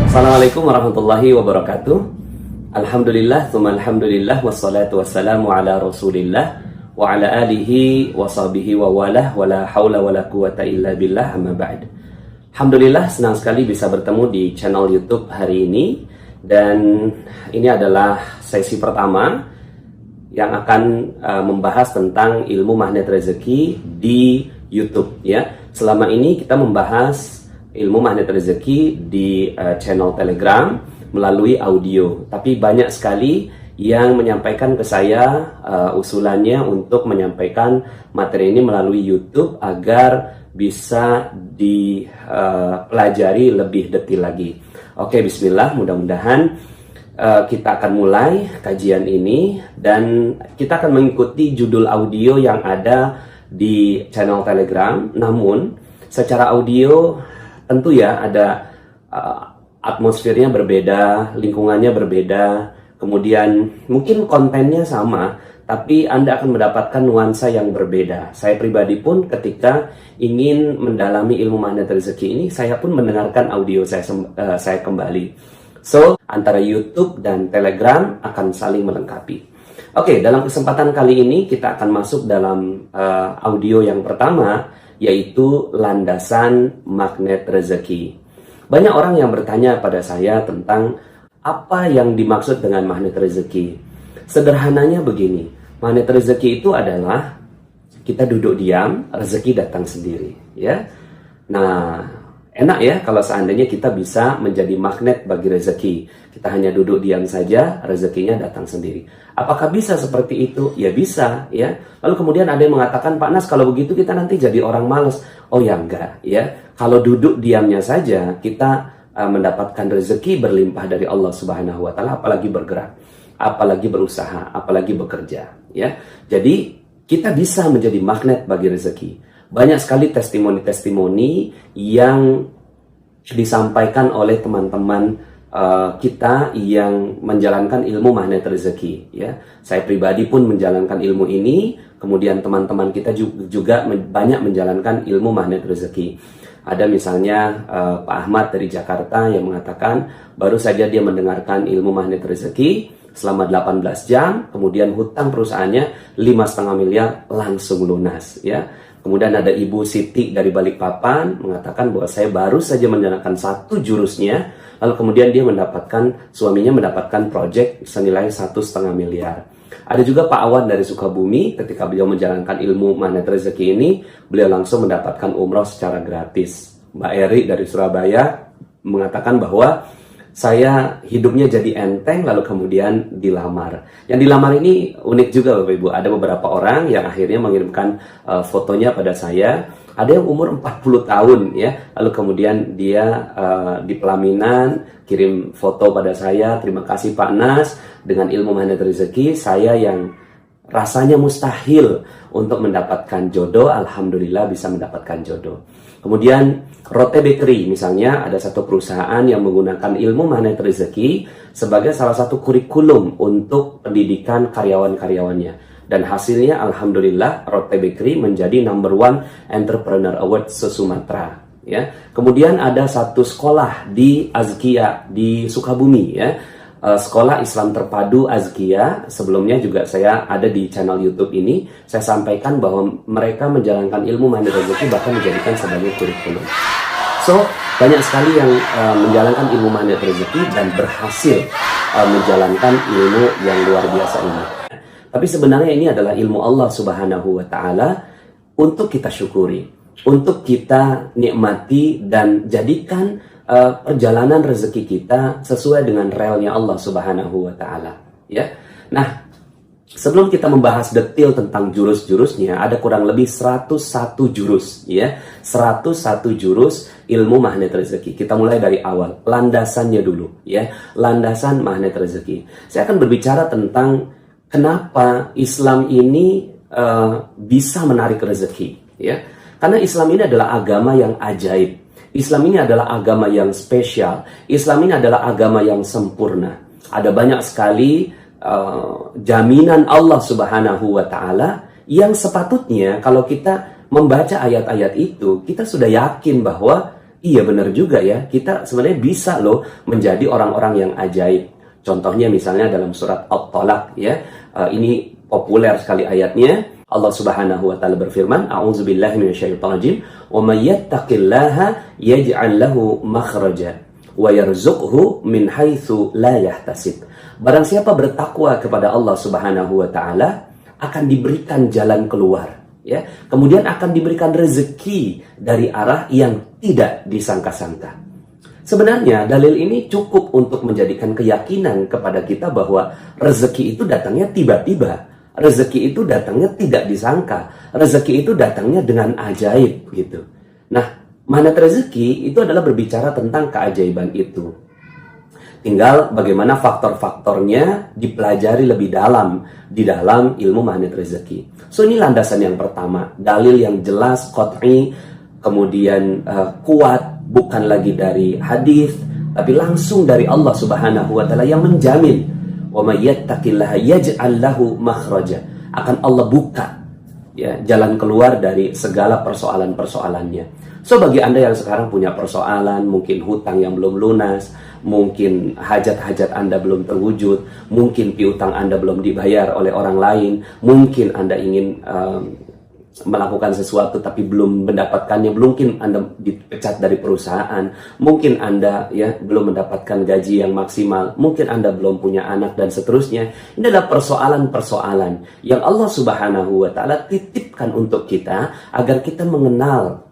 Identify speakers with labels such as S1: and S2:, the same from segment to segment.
S1: Assalamualaikum warahmatullahi wabarakatuh. Alhamdulillah, tsumma alhamdulillah, wassalatu wassalamu ala rasulillah wa ala alihi wa sahbihi wa walah, wa la hawla wa la quwata illa billah, amma ba'd. Alhamdulillah, senang sekali bisa bertemu di channel YouTube hari ini. Dan ini adalah sesi pertama yang akan membahas tentang ilmu magnet rezeki di YouTube ya. Selama ini kita membahas ilmu magnet rezeki di channel Telegram melalui audio, tapi banyak sekali yang menyampaikan ke saya usulannya untuk menyampaikan materi ini melalui YouTube agar bisa dipelajari lebih detail lagi. Oke, bismillah, mudah-mudahan kita akan mulai kajian ini dan kita akan mengikuti judul audio yang ada di channel Telegram. Namun secara audio tentu ya ada atmosfernya berbeda, lingkungannya berbeda, kemudian mungkin kontennya sama, tapi Anda akan mendapatkan nuansa yang berbeda. Saya pribadi pun ketika ingin mendalami ilmu magnet rezeki ini, saya pun mendengarkan audio saya kembali. So, antara YouTube dan Telegram akan saling melengkapi. Oke, dalam kesempatan kali ini kita akan masuk dalam audio yang pertama, yaitu landasan magnet rezeki. Banyak orang yang bertanya pada saya tentang apa yang dimaksud dengan magnet rezeki. Sederhananya begini, magnet rezeki itu adalah kita duduk diam, rezeki datang sendiri, ya. Nah, enak ya kalau seandainya kita bisa menjadi magnet bagi rezeki. Kita hanya duduk diam saja, rezekinya datang sendiri. Apakah bisa seperti itu? Ya bisa, ya. Lalu kemudian ada yang mengatakan, Pak Nas, kalau begitu kita nanti jadi orang malas. Oh ya enggak, ya. Kalau duduk diamnya saja, kita mendapatkan rezeki berlimpah dari Allah Subhanahu wa taala, apalagi bergerak, apalagi berusaha, apalagi bekerja, ya. Jadi kita bisa menjadi magnet bagi rezeki. Banyak sekali testimoni-testimoni yang disampaikan oleh teman-teman kita yang menjalankan ilmu magnet rezeki, ya. Saya pribadi pun menjalankan ilmu ini, kemudian teman-teman kita juga banyak menjalankan ilmu magnet rezeki. Ada misalnya Pak Ahmad dari Jakarta yang mengatakan baru saja dia mendengarkan ilmu magnet rezeki selama 18 jam, kemudian hutang perusahaannya 5,5 miliar langsung lunas, ya. Kemudian ada Ibu Siti dari Balikpapan mengatakan bahwa saya baru saja menjalankan satu jurusnya, lalu kemudian dia suaminya mendapatkan proyek senilai 1,5 miliar. Ada juga Pak Awan dari Sukabumi, ketika beliau menjalankan ilmu magnet rezeki ini, beliau langsung mendapatkan umroh secara gratis. Mbak Eri dari Surabaya mengatakan bahwa saya hidupnya jadi enteng, lalu kemudian dilamar. Yang dilamar ini unik juga Bapak Ibu. Ada beberapa orang yang akhirnya mengirimkan fotonya pada saya. Ada yang umur 40 tahun ya. Lalu kemudian dia di pelaminan kirim foto pada saya. Terima kasih Pak Nas, dengan ilmu magnet rezeki saya yang rasanya mustahil untuk mendapatkan jodoh, alhamdulillah bisa mendapatkan jodoh. Kemudian Rote Bakery misalnya, ada satu perusahaan yang menggunakan ilmu magnet rezeki sebagai salah satu kurikulum untuk pendidikan karyawan-karyawannya. Dan hasilnya alhamdulillah Rote Bakery menjadi number 1 Entrepreneur Award se-Sumatera. Ya. Kemudian ada satu sekolah di Azkia di Sukabumi ya. Sekolah Islam Terpadu Azkia, sebelumnya juga saya ada di channel YouTube ini, saya sampaikan bahwa mereka menjalankan ilmu magnet rezeki bahkan menjadikan sebagai kurikulum. So, banyak sekali yang menjalankan ilmu magnet rezeki dan berhasil menjalankan ilmu yang luar biasa ini. Tapi sebenarnya ini adalah ilmu Allah Subhanahu wa taala untuk kita syukuri, untuk kita nikmati dan jadikan perjalanan rezeki kita sesuai dengan relnya Allah Subhanahu wa taala, ya. Nah, sebelum kita membahas detail tentang jurus-jurusnya, ada kurang lebih 101 jurus, ya. 101 jurus ilmu magnet rezeki. Kita mulai dari awal, landasannya dulu, ya. Landasan magnet rezeki. Saya akan berbicara tentang kenapa Islam ini bisa menarik rezeki, ya. Karena Islam ini adalah agama yang ajaib. Islam ini adalah agama yang spesial. Islam ini adalah agama yang sempurna. Ada banyak sekali jaminan Allah Subhanahu wa taala yang sepatutnya kalau kita membaca ayat-ayat itu, kita sudah yakin bahwa iya benar juga ya, kita sebenarnya bisa loh menjadi orang-orang yang ajaib. Contohnya misalnya dalam surat At-Talaq ya, ini populer sekali ayatnya. Allah Subhanahu wa taala berfirman, A'udzubillahi minasyaitonirrajim, "Wa may yattaqillaha yaj'al lahu makhraja wa yarzuqhu min haitsu la yahtasib." Barang siapa bertakwa kepada Allah Subhanahu wa taala akan diberikan jalan keluar, ya. Kemudian akan diberikan rezeki dari arah yang tidak disangka-sangka. Sebenarnya dalil ini cukup untuk menjadikan keyakinan kepada kita bahwa rezeki itu datangnya tiba-tiba. Rezeki itu datangnya tidak disangka. Rezeki itu datangnya dengan ajaib gitu. Nah, magnet rezeki itu adalah berbicara tentang keajaiban itu. Tinggal bagaimana faktor-faktornya dipelajari lebih dalam di dalam ilmu magnet rezeki. So ini landasan yang pertama, dalil yang jelas, qat'i, kemudian kuat, bukan lagi dari hadis, tapi langsung dari Allah Subhanahu wa taala yang menjamin. Wa may yattaqillaha yaj'al lahu makhraja. Akan Allah buka ya jalan keluar dari segala persoalan-persoalannya. So bagi Anda yang sekarang punya persoalan, mungkin hutang yang belum lunas, mungkin hajat-hajat Anda belum terwujud, mungkin piutang Anda belum dibayar oleh orang lain, mungkin Anda ingin melakukan sesuatu tapi belum mendapatkannya, mungkin Anda dipecat dari perusahaan, mungkin Anda ya belum mendapatkan gaji yang maksimal, mungkin Anda belum punya anak dan seterusnya. Ini adalah persoalan-persoalan yang Allah Subhanahu wa taala titipkan untuk kita agar kita mengenal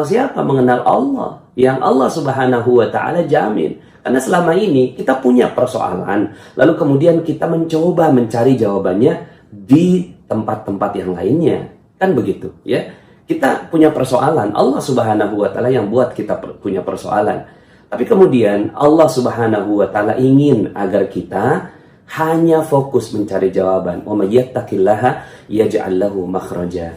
S1: siapa? Mengenal Allah yang Allah Subhanahu wa taala jamin. Karena selama ini kita punya persoalan, lalu kemudian kita mencoba mencari jawabannya di tempat-tempat yang lainnya. Kan begitu ya. Kita punya persoalan, Allah Subhanahu wa taala yang buat kita punya persoalan. Tapi kemudian Allah Subhanahu wa taala ingin agar kita hanya fokus mencari jawaban. Wa may yattaqillaha yaj'al lahu makhraja.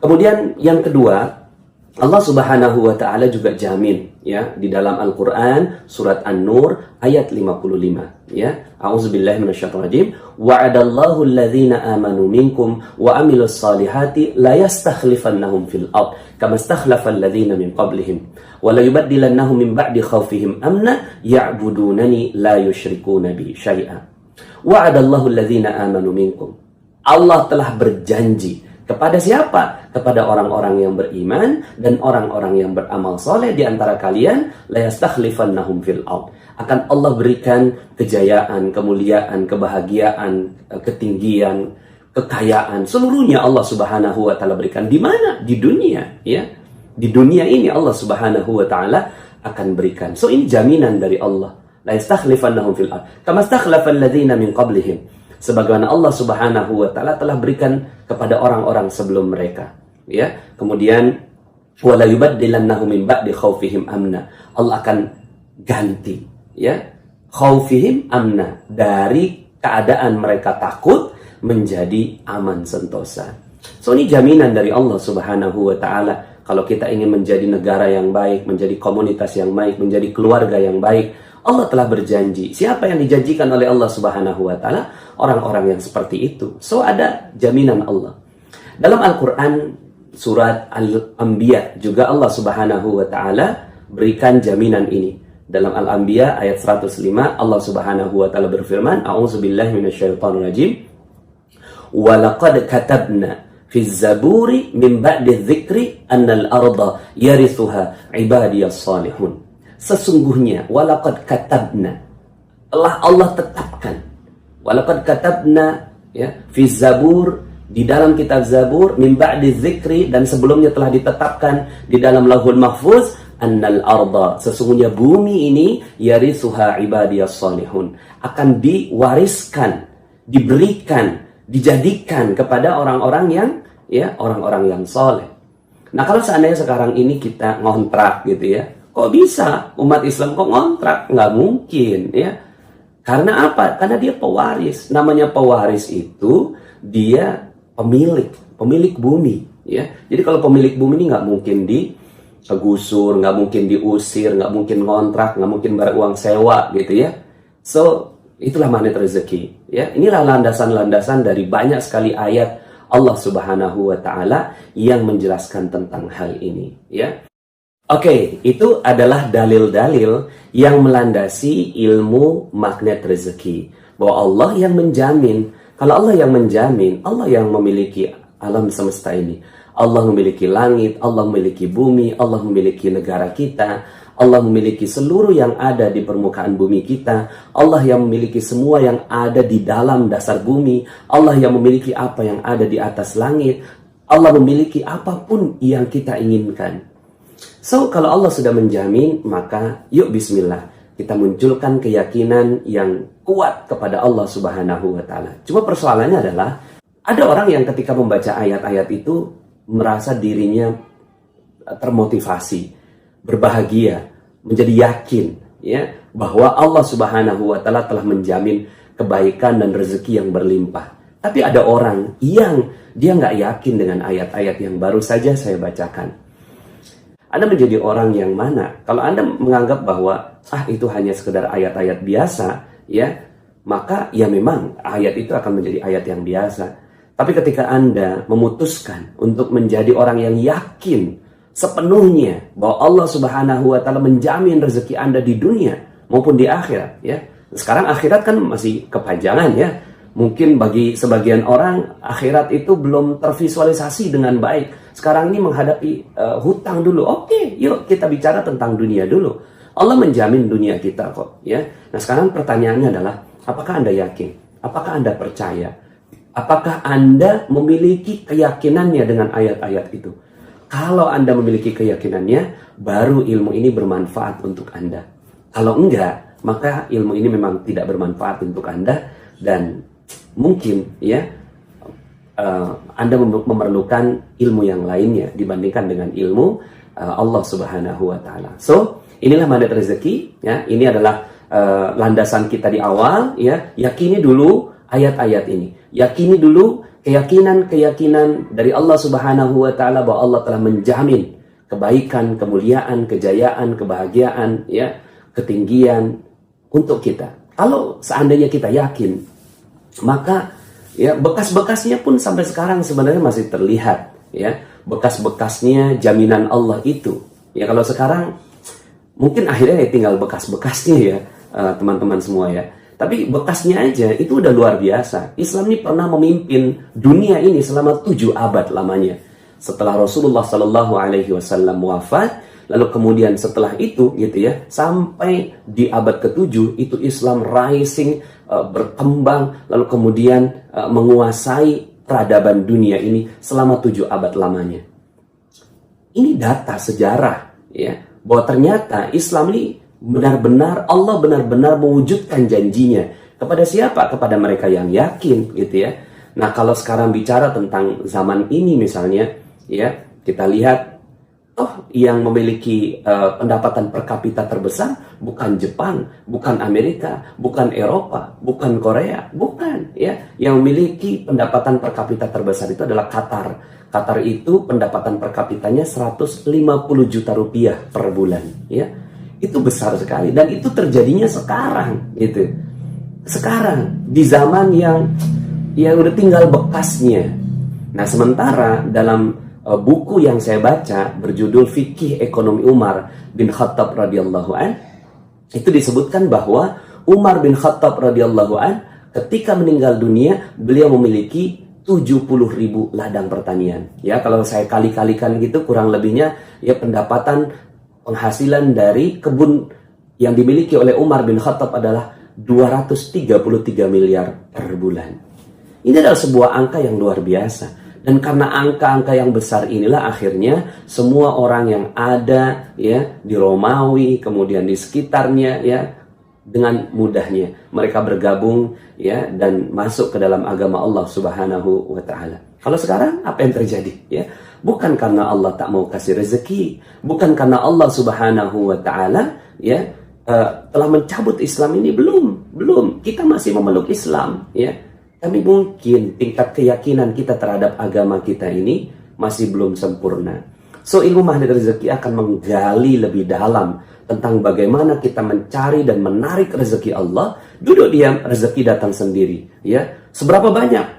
S1: Kemudian yang kedua, Allah Subhanahu wa taala juga jamin ya di dalam Al-Qur'an surat An-Nur ayat 55 ya. A'udzubillahi minasyaitonirrajim. Wa'adallahu alladhina amanu minkum wa amilus salihati la yastakhlifannahum fil ard kama istakhlafa alladhina min qablihim wa la yubaddilannahum min ba'di khawfihim amna ya'budunani la yusyrikuna bi syai'a. Wa'adallahu alladhina amanu minkum. Allah telah berjanji kepada siapa? Kepada orang-orang yang beriman dan orang-orang yang beramal soleh di antara kalian, la yastakhlifannahum fil ard. Akan Allah berikan kejayaan, kemuliaan, kebahagiaan, ketinggian, kekayaan, seluruhnya Allah Subhanahu wa taala berikan. Di mana? Di dunia, ya. Di dunia ini Allah Subhanahu wa taala akan berikan. So ini jaminan dari Allah. La yastakhlifannahum fil ard kama istakhlafa alladhina min qablihim. Sebagaimana Allah Subhanahu wa taala telah berikan kepada orang-orang sebelum mereka, ya. Kemudian wala yubaddilannahum min ba'di khaufihim amna. Allah akan ganti, ya, khaufihim amna, dari keadaan mereka takut menjadi aman sentosa. So ini jaminan dari Allah Subhanahu wa taala. Kalau kita ingin menjadi negara yang baik, menjadi komunitas yang baik, menjadi keluarga yang baik, Allah telah berjanji. Siapa yang dijanjikan oleh Allah Subhanahu wa taala? Orang-orang yang seperti itu. So ada jaminan Allah. Dalam Al-Qur'an surat Al-Anbiya juga Allah Subhanahu wa taala berikan jaminan ini. Dalam Al-Anbiya ayat 105 Allah Subhanahu wa taala berfirman, A'udzubillahi minasyaitonirrajim. Wa laqad katabna fi zaburi min ba'di dzikri annal arda yarithuha ibadiyas salihun. Sesungguhnya walaqad katabna, telah Allah tetapkan, walaqad katabna ya fi zabur, di dalam kitab Zabur, min ba'di dzikri, dan sebelumnya telah ditetapkan di dalam Lauhul Mahfuz, annal arda, sesungguhnya bumi ini yarithuha ibadiyas salihun, akan diwariskan, diberikan, dijadikan kepada orang-orang yang ya orang-orang yang soleh. Nah, kalau seandainya sekarang ini kita ngontrak gitu ya, kok bisa umat Islam kok ngontrak? Nggak mungkin ya. Karena apa? Karena dia pewaris. Namanya pewaris itu dia pemilik bumi ya. Jadi kalau pemilik bumi ini nggak mungkin digusur, nggak mungkin diusir, nggak mungkin ngontrak, nggak mungkin bayar uang sewa gitu ya. So itulah magnet rezeki ya. Inilah landasan-landasan dari banyak sekali ayat Allah Subhanahu wa taala yang menjelaskan tentang hal ini ya. Oke, itu adalah dalil-dalil yang melandasi ilmu magnet rezeki. Bahwa Allah yang menjamin. Kalau Allah yang menjamin, Allah yang memiliki alam semesta ini. Allah memiliki langit, Allah memiliki bumi, Allah memiliki negara kita, Allah memiliki seluruh yang ada di permukaan bumi kita, Allah yang memiliki semua yang ada di dalam dasar bumi, Allah yang memiliki apa yang ada di atas langit, Allah memiliki apapun yang kita inginkan. So, kalau Allah sudah menjamin, maka yuk bismillah, kita munculkan keyakinan yang kuat kepada Allah Subhanahu wa Ta'ala. Cuma persoalannya adalah, ada orang yang ketika membaca ayat-ayat itu merasa dirinya termotivasi, berbahagia, menjadi yakin ya bahwa Allah Subhanahu wa Ta'ala telah menjamin kebaikan dan rezeki yang berlimpah. Tapi ada orang yang dia nggak yakin dengan ayat-ayat yang baru saja saya bacakan. Anda menjadi orang yang mana? Kalau Anda menganggap bahwa itu hanya sekedar ayat-ayat biasa, ya, maka ya memang ayat itu akan menjadi ayat yang biasa. Tapi ketika Anda memutuskan untuk menjadi orang yang yakin sepenuhnya bahwa Allah Subhanahu wa Ta'ala menjamin rezeki Anda di dunia maupun di akhirat, ya. Sekarang akhirat kan masih kepanjangan, ya. Mungkin bagi sebagian orang akhirat itu belum tervisualisasi dengan baik. Sekarang ini menghadapi hutang dulu. Oke, yuk kita bicara tentang dunia dulu. Allah menjamin dunia kita kok, ya. Nah, sekarang pertanyaannya adalah, apakah Anda yakin? Apakah Anda percaya? Apakah Anda memiliki keyakinannya dengan ayat-ayat itu? Kalau Anda memiliki keyakinannya, baru ilmu ini bermanfaat untuk Anda. Kalau enggak, maka ilmu ini memang tidak bermanfaat untuk Anda, dan mungkin ya Anda memerlukan ilmu yang lainnya dibandingkan dengan ilmu Allah Subhanahu wa Ta'ala. So, inilah magnet rezeki, ya. Ini adalah landasan kita di awal, ya. Yakini dulu ayat-ayat ini. Yakini dulu keyakinan dari Allah Subhanahu wa Ta'ala bahwa Allah telah menjamin kebaikan, kemuliaan, kejayaan, kebahagiaan, ya, ketinggian untuk kita. Kalau seandainya kita yakin, maka ya bekas-bekasnya pun sampai sekarang sebenarnya masih terlihat, ya. Bekas-bekasnya jaminan Allah itu. Ya, kalau sekarang mungkin akhirnya tinggal bekas-bekasnya, ya, teman-teman semua, ya. Tapi bekasnya aja itu udah luar biasa. Islam ini pernah memimpin dunia ini selama 7 abad lamanya. Setelah Rasulullah Sallallahu Alaihi Wasallam wafat, lalu kemudian setelah itu, gitu ya, sampai di abad ke-7 itu Islam rising, berkembang, lalu kemudian menguasai peradaban dunia ini selama 7 abad lamanya. Ini data sejarah, ya, bahwa ternyata Islam ini benar-benar, Allah benar-benar mewujudkan janjinya. Kepada siapa? Kepada mereka yang yakin, gitu ya. Nah, kalau sekarang bicara tentang zaman ini misalnya, ya, kita lihat, yang memiliki pendapatan per kapita terbesar bukan Jepang, bukan Amerika, bukan Eropa, bukan Korea, bukan, ya. Yang memiliki pendapatan per kapita terbesar itu adalah Qatar. Qatar itu pendapatan per kapitanya 150 juta rupiah per bulan, ya. Itu besar sekali, dan itu terjadinya sekarang, gitu. Sekarang di zaman yang udah tinggal bekasnya. Nah, sementara dalam buku yang saya baca berjudul Fikih Ekonomi Umar bin Khattab radhiyallahu an, itu disebutkan bahwa Umar bin Khattab radhiyallahu an ketika meninggal dunia, beliau memiliki 70.000 ladang pertanian. Ya, kalau saya kali-kalikan gitu, kurang lebihnya ya pendapatan penghasilan dari kebun yang dimiliki oleh Umar bin Khattab adalah 233 miliar per bulan. Ini adalah sebuah angka yang luar biasa. Dan karena angka-angka yang besar inilah akhirnya semua orang yang ada, ya, di Romawi, kemudian di sekitarnya, ya, dengan mudahnya mereka bergabung, ya, dan masuk ke dalam agama Allah Subhanahu wa Ta'ala. Kalau sekarang apa yang terjadi, ya? Bukan karena Allah tak mau kasih rezeki, bukan karena Allah Subhanahu wa Ta'ala, ya, telah mencabut Islam ini, belum. Kita masih memeluk Islam, ya. Tapi mungkin tingkat keyakinan kita terhadap agama kita ini masih belum sempurna. So, ilmu magnet rezeki akan menggali lebih dalam tentang bagaimana kita mencari dan menarik rezeki Allah. Duduk diam, rezeki datang sendiri, ya. Seberapa banyak?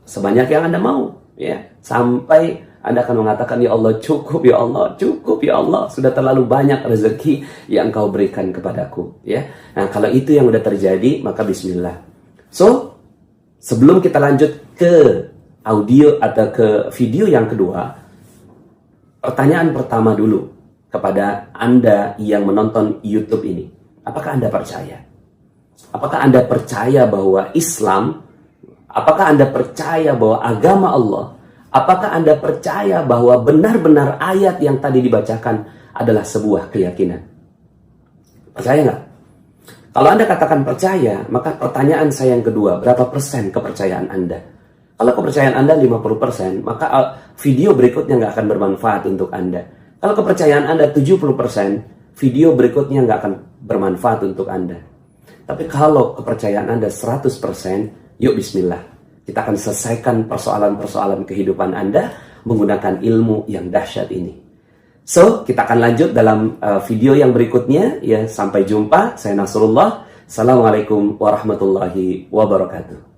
S1: Sebanyak yang Anda mau, ya. Sampai Anda akan mengatakan, ya Allah cukup, ya Allah cukup, ya Allah, sudah terlalu banyak rezeki yang Engkau berikan kepadaku. Ya, nah kalau itu yang udah terjadi, maka Bismillah. So, sebelum kita lanjut ke audio atau ke video yang kedua, pertanyaan pertama dulu kepada Anda yang menonton YouTube ini. Apakah Anda percaya? Apakah Anda percaya bahwa Islam, apakah Anda percaya bahwa agama Allah, apakah Anda percaya bahwa benar-benar ayat yang tadi dibacakan adalah sebuah keyakinan? Percaya nggak? Kalau Anda katakan percaya, maka pertanyaan saya yang kedua, berapa persen kepercayaan Anda? Kalau kepercayaan Anda 50%, maka video berikutnya nggak akan bermanfaat untuk Anda. Kalau kepercayaan Anda 70%, video berikutnya nggak akan bermanfaat untuk Anda. Tapi kalau kepercayaan Anda 100%, yuk Bismillah. Kita akan selesaikan persoalan-persoalan kehidupan Anda menggunakan ilmu yang dahsyat ini. So, kita akan lanjut dalam video yang berikutnya. Ya, sampai jumpa. Saya Nasrullah. Assalamualaikum warahmatullahi wabarakatuh.